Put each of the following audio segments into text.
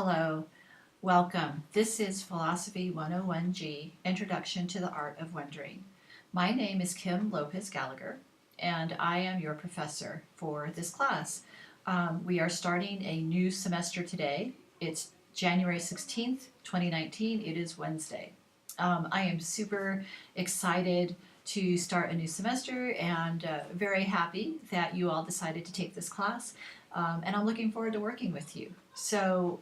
Hello, welcome. This is Philosophy 101G, Introduction to the Art of Wondering. My name is Kim Lopez Gallagher, and I am your professor for this class. We are starting a new semester today. It's January 16th, 2019. It is Wednesday. I am super excited to start a new semester and very happy that you all decided to take this class. And I'm looking forward to working with you. So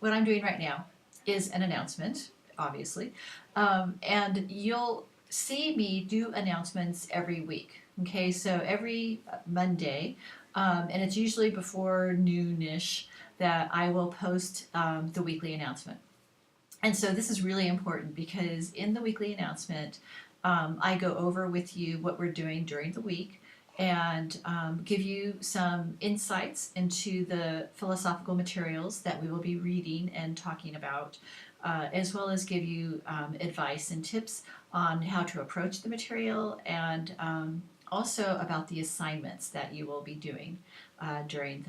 what I'm doing right now is an announcement, obviously, and you'll see me do announcements every week. Okay, so every Monday, and it's usually before noonish that I will post the weekly announcement. And so this is really important because in the weekly announcement, I go over with you what we're doing during the week and give you some insights into the philosophical materials that we will be reading and talking about, as well as give you advice and tips on how to approach the material and also about the assignments that you will be doing during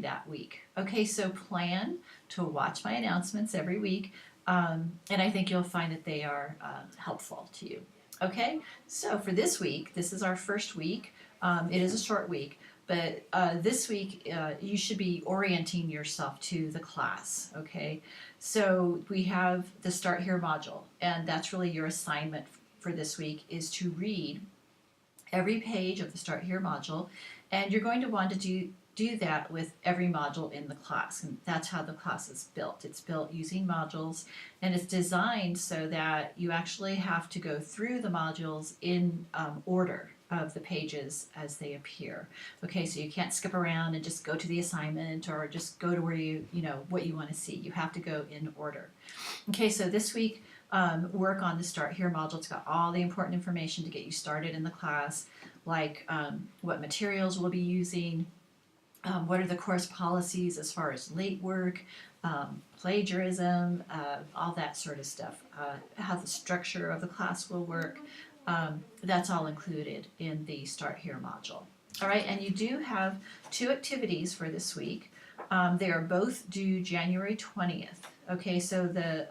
that week. Okay, so plan to watch my announcements every week, and I think you'll find that they are helpful to you. Okay, so for this week, this is our first week. It is a short week, but this week you should be orienting yourself to the class, okay? So we have the Start Here module, and that's really your assignment for this week is to read every page of the Start Here module, and you're going to want to do that with every module in the class, and that's how the class is built. It's built using modules, and it's designed so that you actually have to go through the modules in order of the pages as they appear. Okay, so you can't skip around and just go to the assignment or just go to where what you want to see. You have to go in order. Okay, so this week, work on the Start Here module. It's got all the important information to get you started in the class, like what materials we'll be using, what are the course policies as far as late work, plagiarism, all that sort of stuff, how the structure of the class will work. That's all included in the Start Here module. All right, and you do have two activities for this week. They are both due January 20th. Okay, so the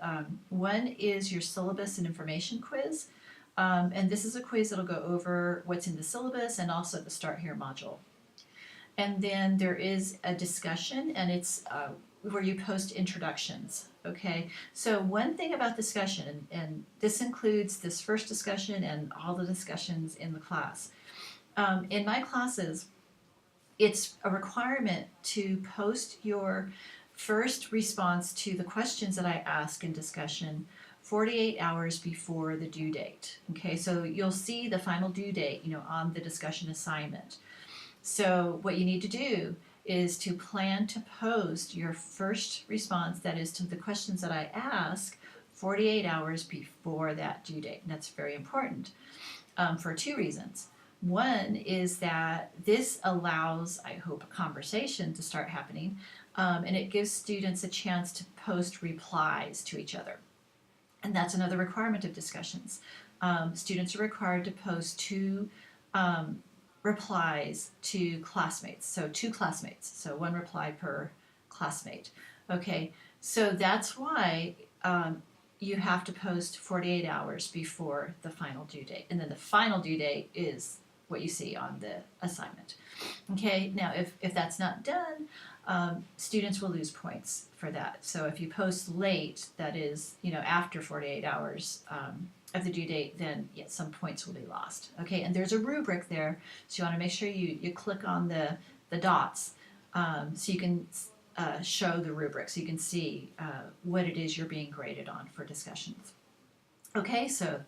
one is your syllabus and information quiz. And this is a quiz that'll go over what's in the syllabus and also the Start Here module. And then there is a discussion, and it's where you post introductions. Okay, so one thing about discussion, and this includes this first discussion and all the discussions in the class. In my classes, it's a requirement to post your first response to the questions that I ask in discussion 48 hours before the due date. Okay, so you'll see the final due date, on the discussion assignment. So what you need to do is to plan to post your first response, that is to the questions that I ask, 48 hours before that due date. And that's very important for two reasons. One is that this allows, I hope, a conversation to start happening, and it gives students a chance to post replies to each other. And that's another requirement of discussions. Students are required to post two replies to classmates, so two classmates, so one reply per classmate. Okay, so that's why you have to post 48 hours before the final due date, and then the final due date is what you see on the assignment. Okay, now if that's not done, students will lose points for that. So if you post late, that is, after 48 hours of the due date, then some points will be lost. Okay, and there's a rubric there, so you want to make sure you click on the dots so you can show the rubric, so you can see what it is you're being graded on for discussions. Okay, so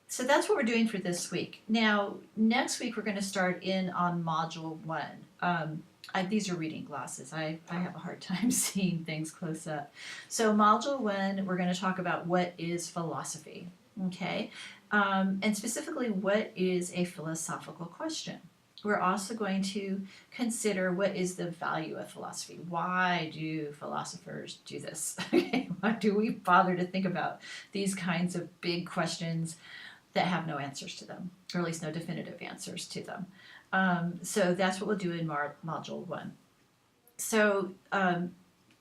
so that's what we're doing for this week. Now, next week we're going to start in on Module 1. These are reading glasses. I have a hard time seeing things close up. So Module 1, we're going to talk about what is philosophy, okay? And specifically, what is a philosophical question? We're also going to consider what is the value of philosophy. Why do philosophers do this? Why do we bother to think about these kinds of big questions that have no answers to them, or at least no definitive answers to them? So that's what we'll do in Module 1. So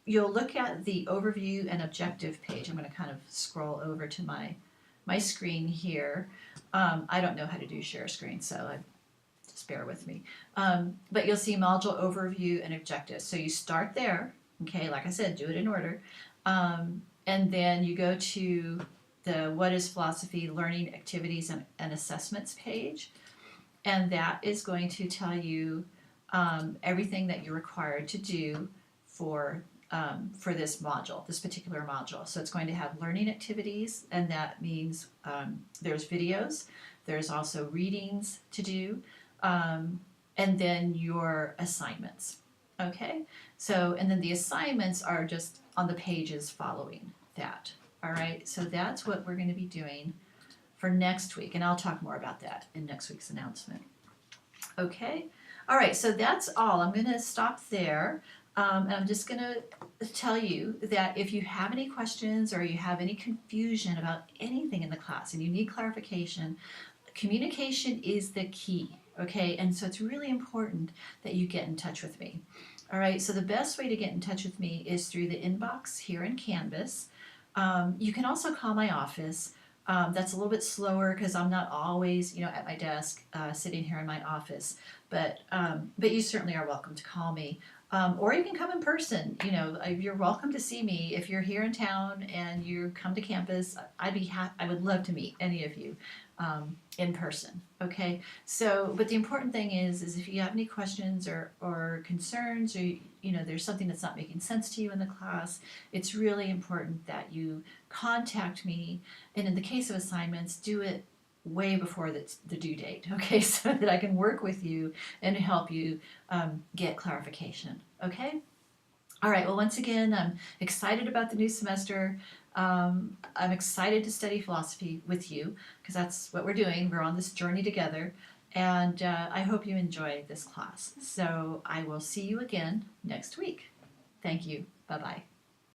you'll look at the overview and objective page. I'm going to kind of scroll over to my screen here. I don't know how to do share screen, so just bear with me. But you'll see module overview and objectives. So you start there, okay, like I said, do it in order. And then you go to the What is Philosophy Learning Activities and Assessments page. And that is going to tell you everything that you're required to do for this module, this particular module. So it's going to have learning activities, and that means there's videos, there's also readings to do, and then your assignments. Okay, so and then the assignments are just on the pages following that. All right, so that's what we're going to be doing for next week, and I'll talk more about that in next week's announcement. Okay, all right, so that's all. I'm going to stop there. And I'm just going to tell you that if you have any questions or you have any confusion about anything in the class and you need clarification, communication is the key, okay? And so it's really important that you get in touch with me. All right, so the best way to get in touch with me is through the inbox here in Canvas. You can also call my office. That's a little bit slower because I'm not always, at my desk, sitting here in my office. But you certainly are welcome to call me. Or you can come in person. You're welcome to see me if you're here in town and you come to campus. I would love to meet any of you in person. Okay. So, but the important thing is if you have any questions or concerns, or there's something that's not making sense to you in the class, it's really important that you contact me. And in the case of assignments, do it way before the due date, okay, so that I can work with you and help you get clarification, okay? All right, well, once again, I'm excited about the new semester. I'm excited to study philosophy with you because that's what we're doing. We're on this journey together, and I hope you enjoy this class. So I will see you again next week. Thank you. Bye-bye.